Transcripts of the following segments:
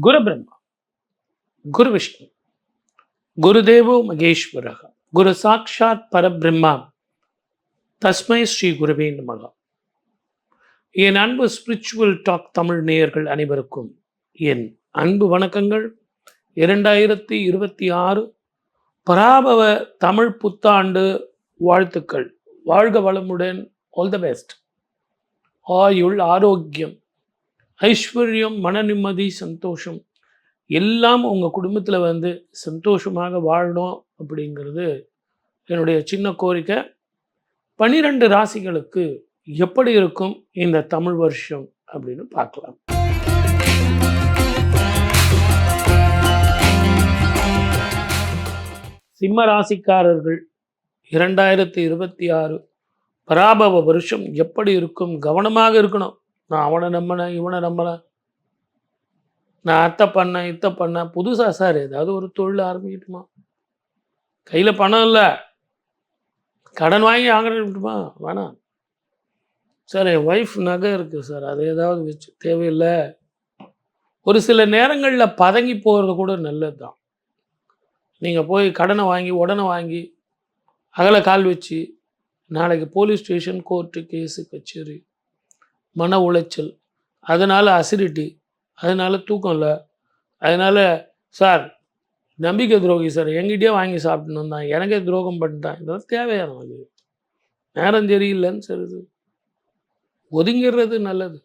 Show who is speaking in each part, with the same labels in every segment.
Speaker 1: குரு பிரம்மா, குரு விஷ்ணு, குருதேவோ மகேஸ்வரக, குரு சாட்சாத் பரபிரம்மா, தஸ்மை ஸ்ரீ குருவே நமக. என் அன்பு ஸ்பிரிச்சுவல் டாக் தமிழ் நேயர்கள் அனைவருக்கும் என் அன்பு வணக்கங்கள். 2026 பராபவ தமிழ் புத்தாண்டு வாழ்த்துக்கள். வாழ்க வளமுடன். All the best. ஆயுள், ஆரோக்கியம், ஐஸ்வர்யம், மன நிம்மதி, சந்தோஷம் எல்லாம் உங்கள் குடும்பத்தில் சந்தோஷமாக வாழணும் அப்படிங்கிறது என்னுடைய சின்ன கோரிக்கை. 12 ராசிகளுக்கு எப்படி இருக்கும் இந்த தமிழ் வருஷம் அப்படின்னு பார்க்கலாம். சிம்ம ராசிக்காரர்கள் 2026 பராபவ வருஷம் எப்படி இருக்கும்? கவனமாக இருக்கணும். நான் அவனை நம்பினேன், இவனை நம்பினேன், நான் அத்தை பண்ணேன், இத்தை பண்ணேன். புதுசாக சார் ஏதாவது ஒரு தொழில் ஆரம்பிக்கட்டுமா? கையில் பணம் இல்லை, கடன் வாங்கி ஆகிட்டுமா? வேணாம் சார். என் ஒய்ஃப் நகை இருக்குது சார், அதை ஏதாவது வச்சு தேவையில்லை. ஒரு சில நேரங்களில் பதங்கி போகிறது கூட நல்லது தான். நீங்கள் போய் கடனை வாங்கி உடனே வாங்கி அகல கால் வச்சு நாளைக்கு போலீஸ் ஸ்டேஷன், கோர்ட்டு, கேஸு, கச்சேரி, மன உளைச்சல், அதனால் அசிடிட்டி, அதனால் தூக்கம் இல்லை, அதனால் சார் நம்பிக்கை துரோகி சார், எங்கிட்டே வாங்கி சாப்பிடணும் தான், எனக்கே துரோகம் பண்ணிட்டான், இதெல்லாம் தேவையான அது. நேரம் சரியில்லைன்னு சரி ஒதுங்கிடுறது நல்லது.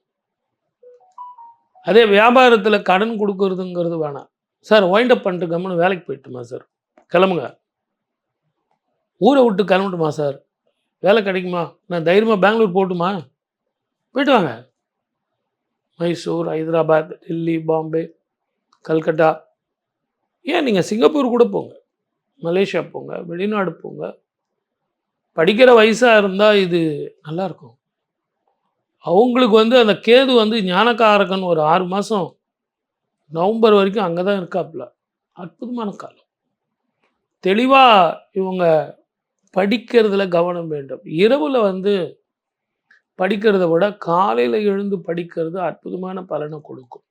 Speaker 1: அதே வியாபாரத்தில் கடன் கொடுக்கறதுங்கிறது வேணாம் சார். வைண்டப் பண்ணிட்டு கம்முன்னு வேலைக்கு போயிட்டுமா சார்? கிளம்புங்க. ஊரை விட்டு கிளம்பட்டுமா சார்? வேலை கிடைக்குமா? நான் தைரியமாக பெங்களூர் போட்டுமா? போயிட்டு வாங்க. மைசூர், ஹைதராபாத், டெல்லி, பாம்பே, கல்கட்டா, ஏன் நீங்கள் சிங்கப்பூர் கூட போங்க, மலேசியா போங்க, வெளிநாடு போங்க. படிக்கிற வயசாக இருந்தால் இது நல்லாயிருக்கும். அவங்களுக்கு அந்த கேது ஞானக்காரகன் ஒரு 6 மாதம் நவம்பர் வரைக்கும் அங்கே தான் இருக்காப்புல. அற்புதமான காலம். தெளிவாக இவங்க படிக்கிறதுல கவனம் வேண்டும். இரவில் படிக்கிறத விட காலையில் எழுந்து படிக்கிறது அற்புதமான பலனை கொடுக்கும்.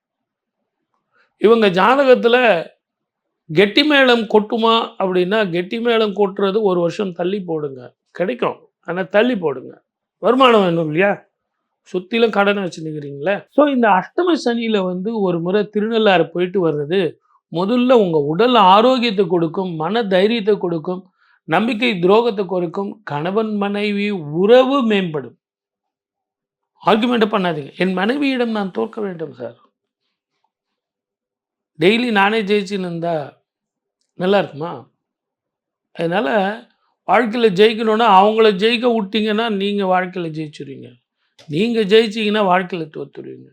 Speaker 1: இவங்க ஜாதகத்தில் கெட்டி மேளம் கொட்டுமா அப்படின்னா, கெட்டி மேளம் கொட்டுறது ஒரு வருஷம் தள்ளி போடுங்க, கிடைக்கும். ஆனால் தள்ளி போடுங்க. வருமானம் வேணும் இல்லையா? சுற்றிலும் கடனை வச்சு நிற்கிறீங்களே. ஸோ இந்த அஷ்டம சனியில் ஒரு முறை திருநள்ளாறு போயிட்டு வர்றது முதல்ல உங்கள் உடல் ஆரோக்கியத்தை கொடுக்கும், மன தைரியத்தை கொடுக்கும், நம்பிக்கை துரோகத்தை குறைக்கும், கணவன் மனைவி உறவு மேம்படும். ஆர்குமெண்ட்டை பண்ணாதீங்க. என் மனைவியிடம் நான் தோற்க வேண்டும் சார், டெய்லி நானே ஜெயிச்சுன்னு இருந்தால் நல்லா இருக்குமா? அதனால் வாழ்க்கையில் ஜெயிக்கணுன்னா அவங்கள ஜெயிக்க விட்டிங்கன்னா நீங்கள் வாழ்க்கையில் ஜெயிச்சுருவீங்க. நீங்கள் ஜெயிச்சிங்கன்னா வாழ்க்கையில் தோற்றுருவீங்க.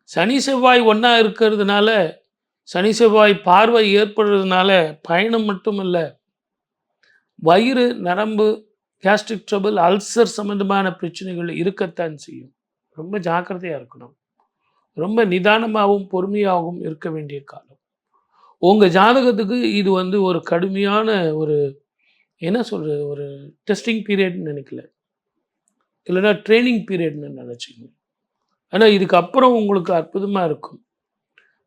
Speaker 1: சனி செவ்வாய் ஒன்றா இருக்கிறதுனால, சனி செவ்வாய் பார்வை ஏற்படுறதுனால பயணம் மட்டும் இல்லை, வயிறு, நரம்பு, கேஸ்ட்ரிக் ட்ரபிள், அல்சர் சம்மந்தமான பிரச்சனைகள் இருக்கத்தான் செய்யும். ரொம்ப ஜாக்கிரதையாக இருக்கணும். ரொம்ப நிதானமாகவும் பொறுமையாகவும் இருக்க வேண்டிய காலம். உங்கள் ஜாதகத்துக்கு இது ஒரு கடுமையான என்ன சொல்கிறது, ஒரு டெஸ்டிங் பீரியட்னு நினைக்கல, இல்லைன்னா ட்ரைனிங் பீரியட்னு நினச்சிங்க. ஆனால் இதுக்கப்புறம் உங்களுக்கு அற்புதமாக இருக்கும்.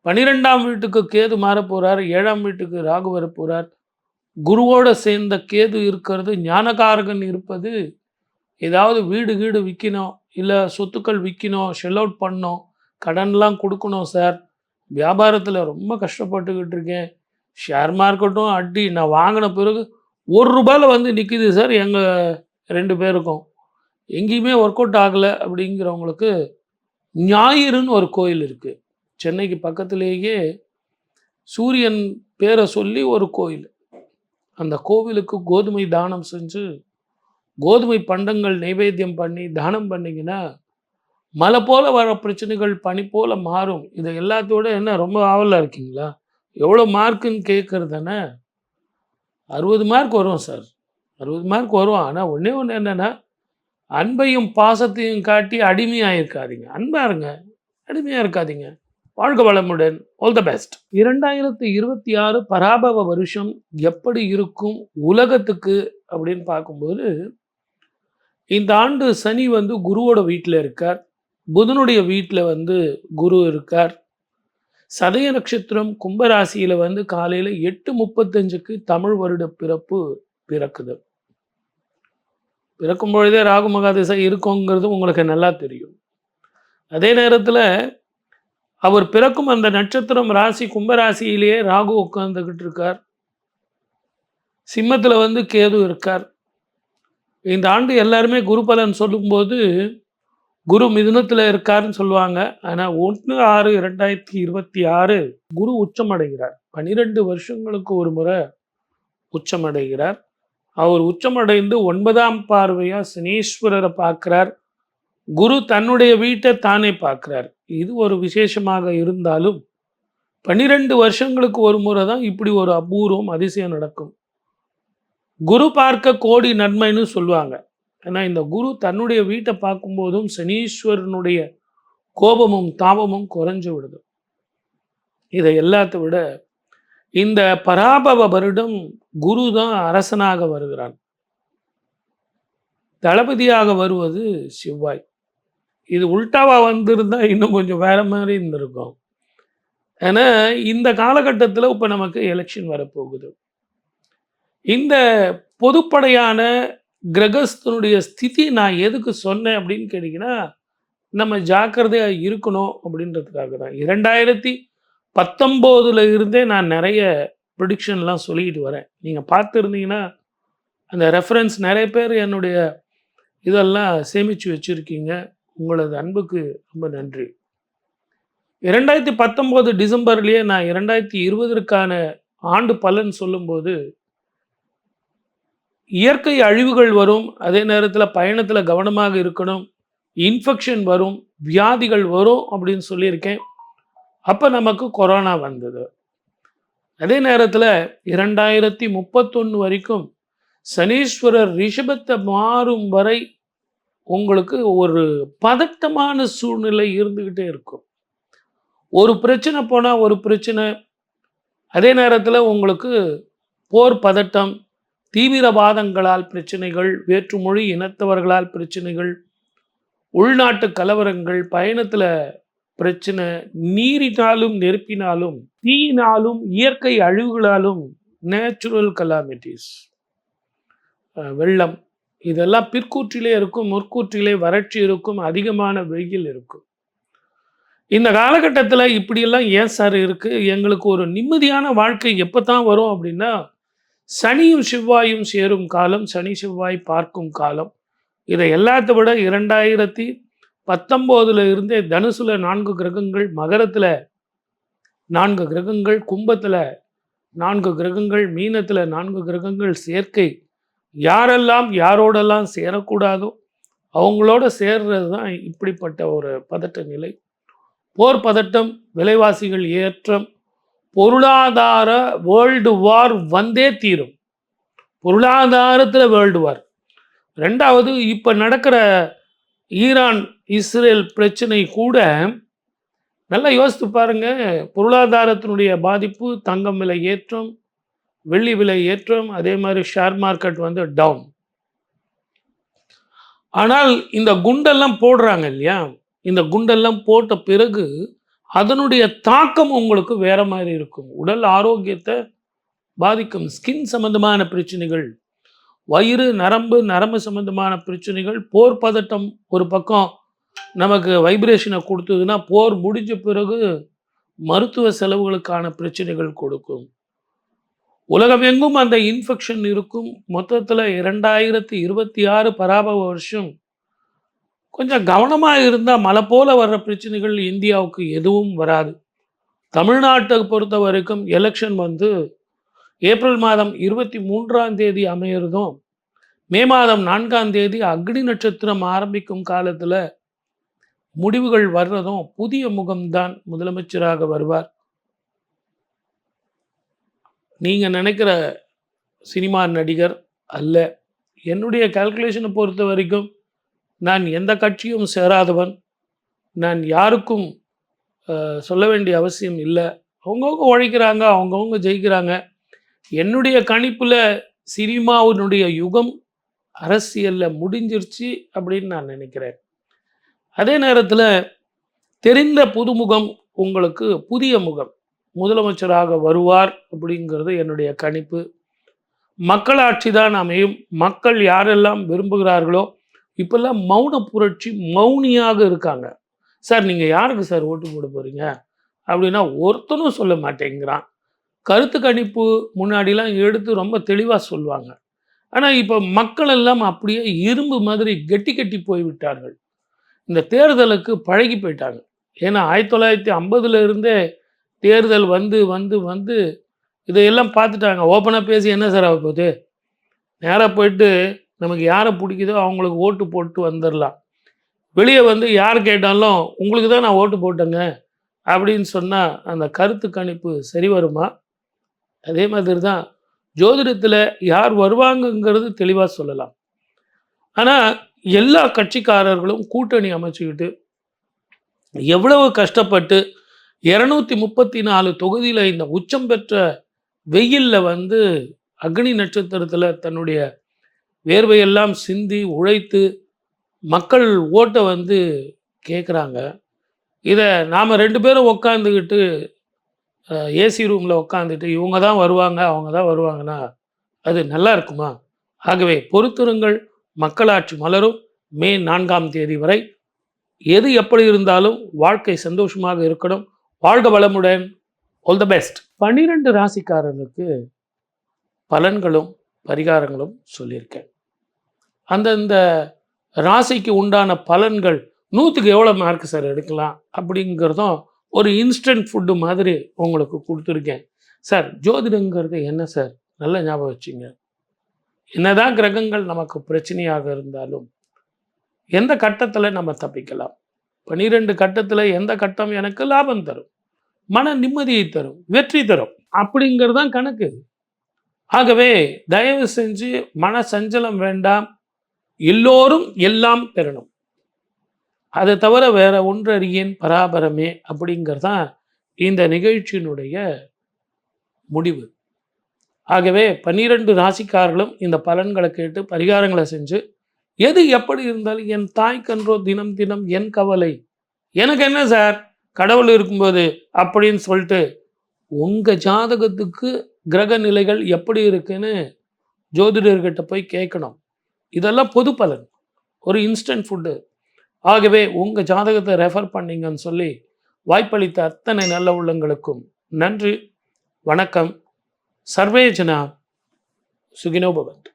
Speaker 1: 12ஆம் வீட்டுக்கு கேது மாற போகிறார், 7ஆம் வீட்டுக்கு ராகு வர போகிறார். குருவோடு சேர்ந்த கேது இருக்கிறது, ஞானகாரகன் இருப்பது, ஏதாவது வீடு விற்கணும், இல்லை சொத்துக்கள் விற்கணும், ஷெல் அவுட் பண்ணணும், கடன்லாம் கொடுக்கணும் சார், வியாபாரத்தில் ரொம்ப கஷ்டப்பட்டுக்கிட்டு இருக்கேன், ஷேர் மார்க்கெட்டும் அடி, நான் வாங்கின பிறகு ₹1 நிற்கிது சார் எங்கள் 2 பேருக்கும், எங்கேயுமே ஒர்க் அவுட் ஆகலை அப்படிங்கிறவங்களுக்கு ஞாயிறுன்னு ஒரு கோயில் இருக்குது சென்னைக்கு பக்கத்துலேயே. சூரியன் பேரை சொல்லி ஒரு கோயில். அந்த கோவிலுக்கு கோதுமை தானம் செஞ்சு, கோதுமை பண்டங்கள் நைவேத்தியம் பண்ணி தானம் பண்ணிங்கன்னா மழை போல் வர பிரச்சனைகள் பனி போல் மாறும். இதை எல்லாத்தோட என்ன ரொம்ப ஆவலாக இருக்கீங்களா? எவ்வளோ மார்க்குன்னு கேட்குறது தானே. 60 மார்க் வரும் சார், 60 மார்க் வரும். ஆனால் ஒன்றே ஒன்று என்னென்னா, அன்பையும் பாசத்தையும் காட்டி அடிமையாக இருக்காதீங்க. அன்பாக இருங்க, அடிமையாக இருக்காதீங்க. வாழ்க வளமுடன். All the best. 2026 பராபவ வருஷம் எப்படி இருக்கும் உலகத்துக்கு அப்படின்னு பார்க்கும்போது, இந்த ஆண்டு சனி குருவோட வீட்டில் இருக்கார், புதனுடைய வீட்டில் குரு இருக்கார். சதய நட்சத்திரம் கும்பராசியில வந்து காலையில 8:35க்கு தமிழ் வருட பிறப்பு பிறக்குது. பிறக்கும் பொழுதே ராகு மகாதிசை இருக்குங்கிறது உங்களுக்கு நல்லா தெரியும். அதே நேரத்துல அவர் பிறக்கும் அந்த நட்சத்திரம் ராசி கும்பராசியிலேயே ராகு உட்கார்ந்துகிட்டு இருக்கார். சிம்மத்துல வந்து கேது இருக்கார். இந்த ஆண்டு எல்லாருமே குரு பலன் சொல்லும்போது குரு மிதுனத்துல இருக்காருன்னு சொல்லுவாங்க. ஆனா 1/6/2026 குரு உச்சமடைகிறார். 12 வருஷங்களுக்கு ஒரு முறை உச்சமடைகிறார். அவர் உச்சமடைந்து 9ஆம் பார்வையா சனீஸ்வரரை பார்க்கிறார். குரு தன்னுடைய வீட்டை தானே பார்க்கிறார். இது ஒரு விசேஷமாக இருந்தாலும் 12 வருஷங்களுக்கு ஒரு முறை தான் இப்படி ஒரு அபூர்வம் அதிசயம் நடக்கும். குரு பார்க்க கோடி நன்மைன்னு சொல்லுவாங்க. ஏன்னா இந்த குரு தன்னுடைய வீட்டை பார்க்கும்போதும் சனீஸ்வரனுடைய கோபமும் தாபமும் குறைஞ்சு விடுது. இதை எல்லாத்தை விட இந்த பராபவ வருடம் குரு தான் அரசனாக வருகிறான். தளபதியாக வருவது செவ்வாய். இது உல்டாவா வந்திருந்தா இன்னும் கொஞ்சம் வேற மாதிரி இருந்திருக்கும். ஏன்னா இந்த காலகட்டத்தில் இப்போ நமக்கு எலெக்ஷன் வரப்போகுது. இந்த பொதுப்படையான கிரகஸ்தனுடைய ஸ்திதி நான் எதுக்கு சொன்னேன் அப்படின்னு கேட்டிங்கன்னா, நம்ம ஜாக்கிரதையாக இருக்கணும் அப்படின்றதுக்காக தான். 2019 இருந்தே நான் நிறைய ப்ரிடிக்ஷன்லாம் சொல்லிக்கிட்டு வரேன். நீங்கள் பார்த்துருந்தீங்கன்னா அந்த ரெஃபரன்ஸ் நிறைய பேர் என்னுடைய இதெல்லாம் சேமித்து வச்சுருக்கீங்க. உங்களது அன்புக்கு ரொம்ப நன்றி. 2019 டிசம்பர்லேயே நான் 2020க்கான ஆண்டு பலன் சொல்லும்போது இயற்கை அழிவுகள் வரும், அதே நேரத்தில் பயணத்தில் கவனமாக இருக்கணும், இன்ஃபெக்ஷன் வரும், வியாதிகள் வரும் அப்படின்னு சொல்லியிருக்கேன். அப்போ நமக்கு கொரோனா வந்தது. அதே நேரத்தில் 2031 வரைக்கும் சனீஸ்வரர் ரிஷபத்தை மாறும் வரை உங்களுக்கு ஒரு பதட்டமான சூழ்நிலை இருந்துக்கிட்டே இருக்கும். ஒரு பிரச்சனை போனால் ஒரு பிரச்சனை, அதே நேரத்தில் உங்களுக்கு போர் பதட்டம், தீவிரவாதங்களால் பிரச்சனைகள், வேற்றுமொழி இனத்தவர்களால் பிரச்சனைகள், உள்நாட்டு கலவரங்கள், பயணத்தில் பிரச்சனை, நீரினாலும் நெருப்பினாலும் தீயினாலும் இயற்கை அழிவுகளாலும் நேச்சுரல் கலாமிட்டிஸ், வெள்ளம், இதெல்லாம் பிற்கூற்றிலே இருக்கும், முற்கூற்றிலே வறட்சி இருக்கும், அதிகமான வெயில் இருக்கும். இந்த காலகட்டத்தில் இப்படியெல்லாம் ஏன் சார் இருக்குது, எங்களுக்கு ஒரு நிம்மதியான வாழ்க்கை எப்போ தான் வரும் அப்படின்னா, சனியும் செவ்வாயும் சேரும் காலம், சனி செவ்வாய் பார்க்கும் காலம். இதை எல்லாத்தை விட 2019 இருந்தே தனுசுல 4 கிரகங்கள், மகரத்தில் 4 கிரகங்கள், கும்பத்தில் 4 கிரகங்கள், மீனத்தில் 4 கிரகங்கள் சேர்க்கை. யாரெல்லாம் யாரோடெல்லாம் சேரக்கூடாதோ அவங்களோட சேர்றது தான் இப்படிப்பட்ட ஒரு பதட்ட நிலை. போர் பதட்டம், விலைவாசிகள் ஏற்றம், பொருளாதார வேர்ல்டு வார் வந்தே தீரும். பொருளாதாரத்தில் வேர்ல்டு வார். ரெண்டாவது, இப்போ நடக்கிற ஈரான் இஸ்ரேல் பிரச்சனை கூட நல்லா யோசித்து பாருங்க. பொருளாதாரத்தினுடைய பாதிப்பு, தங்கம் விலை ஏற்றம், வெள்ளி விலை ஏற்றம், அதே மாதிரி ஷேர் மார்க்கெட் வந்து டவுன். ஆனால் இந்த குண்டெல்லாம் போடுறாங்க இல்லையா, இந்த குண்டெல்லாம் போட்ட பிறகு அதனுடைய தாக்கம் உங்களுக்கு வேற மாதிரி இருக்கும். உடல் ஆரோக்கியத்தை பாதிக்கும். ஸ்கின் சம்பந்தமான பிரச்சனைகள், வயிறு, நரம்பு சம்பந்தமான பிரச்சனைகள், போர் பதட்டம் ஒரு பக்கம் நமக்கு வைப்ரேஷனை கொடுத்ததுன்னா, போர் முடிஞ்ச பிறகு மருத்துவ செலவுகளுக்கான பிரச்சனைகள் கொடுக்கும். உலகமெங்கும் அந்த இன்ஃபெக்ஷன் இருக்கும். மொத்தத்தில் 2026 பராபவ வருஷம் கொஞ்சம் கவனமாக இருந்தால் மழை போல வர்ற பிரச்சனைகள் இந்தியாவுக்கு எதுவும் வராது. தமிழ்நாட்டை பொறுத்த வரைக்கும் எலெக்ஷன் வந்து ஏப்ரல் மாதம் 23ஆம் தேதி அமையிறதும், மே மாதம் 4ஆம் தேதி அக்னி நட்சத்திரம் ஆரம்பிக்கும் காலத்தில் முடிவுகள் வர்றதும் புதிய முகம்தான் முதலமைச்சராக வருவார். நீங்கள் நினைக்கிற சினிமா நடிகர் அல்ல. என்னுடைய கால்குலேஷனை பொறுத்த வரைக்கும் நான் எந்த கட்சியும் சேராதவன். நான் யாருக்கும் சொல்ல வேண்டிய அவசியம் இல்லை. அவங்கவுங்க உழைக்கிறாங்க, அவங்கவுங்க ஜெயிக்கிறாங்க. என்னுடைய கணிப்பில் சினிமாவினுடைய யுகம் அரசியலில் முடிஞ்சிருச்சு அப்படின்னு நான் நினைக்கிறேன். அதே நேரத்தில் தெரிந்த புதுமுகம் உங்களுக்கு புதிய முகம் முதலமைச்சராக வருவார் அப்படிங்கிறது என்னுடைய கணிப்பு. மக்களாட்சி தான் அமையும். மக்கள் யாரெல்லாம் விரும்புகிறார்களோ இப்பெல்லாம் மௌன புரட்சி மௌனியாக இருக்காங்க. சார் நீங்கள் யாருக்கு சார் ஓட்டு போட போகிறீங்க அப்படின்னா ஒருத்தனும் சொல்ல மாட்டேங்கிறான். கருத்து கணிப்பு முன்னாடிலாம் எடுத்து ரொம்ப தெளிவாக சொல்லுவாங்க. ஆனால் இப்போ மக்கள் எல்லாம் அப்படியே இரும்பு மாதிரி கெட்டி கெட்டி போய்விட்டார்கள். இந்த தேர்தலுக்கு பழகி போயிட்டாங்க. ஏன்னா 1950 இருந்தே தேர்தல் வந்து வந்து வந்து இதையெல்லாம் பார்த்துட்டாங்க. ஓப்பனாக பேசி என்ன சார் ஆக போகுது? நேராக போயிட்டு நமக்கு யாரை பிடிக்குதோ அவங்களுக்கு ஓட்டு போட்டு வந்துடலாம். வெளியே வந்து யார் கேட்டாலும் உங்களுக்கு தான் நான் ஓட்டு போட்டேங்க அப்படின்னு சொன்னால் அந்த கருத்து கணிப்பு சரி வருமா? அதே மாதிரி தான் ஜோதிடத்தில் யார் வருவாங்கங்கிறது தெளிவாக சொல்லலாம். ஆனால் எல்லா கட்சிக்காரர்களும் கூட்டணி அமைச்சுக்கிட்டு எவ்வளவு கஷ்டப்பட்டு 234 தொகுதியில் இந்த உச்சம் பெற்ற வெயிலில் வந்து அக்னி நட்சத்திரத்தில் தன்னுடைய வேர்வையெல்லாம் சிந்தி உழைத்து மக்கள் ஓட்டை வந்து கேட்குறாங்க. இதை நாம் 2 பேரும் உக்காந்துக்கிட்டு ஏசி ரூமில் உக்காந்துட்டு இவங்க தான் வருவாங்க அவங்க தான் வருவாங்கன்னா அது நல்லா இருக்குமா? ஆகவே பொறுத்திருங்கள், மக்களாட்சி மலரும். மே 4ஆம் தேதி வரை எது எப்படி இருந்தாலும் வாழ்க்கை சந்தோஷமாக இருக்கணும். வாழ்க வளமுடன். All the best. 12 ராசிக்காரர்களுக்கு பலன்களும் பரிகாரங்களும் சொல்லியிருக்கேன். அந்தந்த ராசிக்கு உண்டான பலன்கள் 100க்கு எவ்வளோ மார்க் சார் எடுக்கலாம் அப்படிங்கிறதும் ஒரு இன்ஸ்டன்ட் ஃபுட்டு மாதிரி உங்களுக்கு கொடுத்துருக்கேன். சார் ஜோதிடங்கிறது என்ன சார்? நல்ல ஞாபகம் வச்சுங்க. என்னதான் கிரகங்கள் நமக்கு பிரச்சனையாக இருந்தாலும் எந்த கட்டத்தில் நம்ம தப்பிக்கலாம்? 12 கட்டத்தில் எந்த கட்டம் எனக்கு லாபம் தரும், மன நிம்மதியை தரும், வெற்றி தரும் அப்படிங்கிறது தான் கணக்கு. ஆகவே தயவு செஞ்சு மன சஞ்சலம் வேண்டாம். எல்லோரும் எல்லாம் பெறணும். அதை தவிர வேற ஒன்றறியேன் பராபரமே அப்படிங்கிறது தான் இந்த நிகழ்ச்சியினுடைய முடிவு. ஆகவே 12 ராசிக்காரர்களும் இந்த பலன்களை கேட்டு பரிகாரங்களை செஞ்சு எது எப்படி இருந்தாலும் என் தாய்க்கன்றோ தினம் தினம் என் கவலை, எனக்கு என்ன சார் கடவுள் இருக்கும்போது அப்படின்னு சொல்லிட்டு உங்கள் ஜாதகத்துக்கு கிரக நிலைகள் எப்படி இருக்குன்னு ஜோதிடர்கிட்ட போய் கேட்கணும். இதெல்லாம் பொது பலன், ஒரு இன்ஸ்டன்ட் ஃபுட்டு. ஆகவே உங்கள் ஜாதகத்தை ரெஃபர் பண்ணிங்கன்னு சொல்லி வாய்ப்பளித்த அத்தனை நல்ல உள்ளங்களுக்கும் நன்றி, வணக்கம். சர்வே ஜனா சுகினோ பவந்து.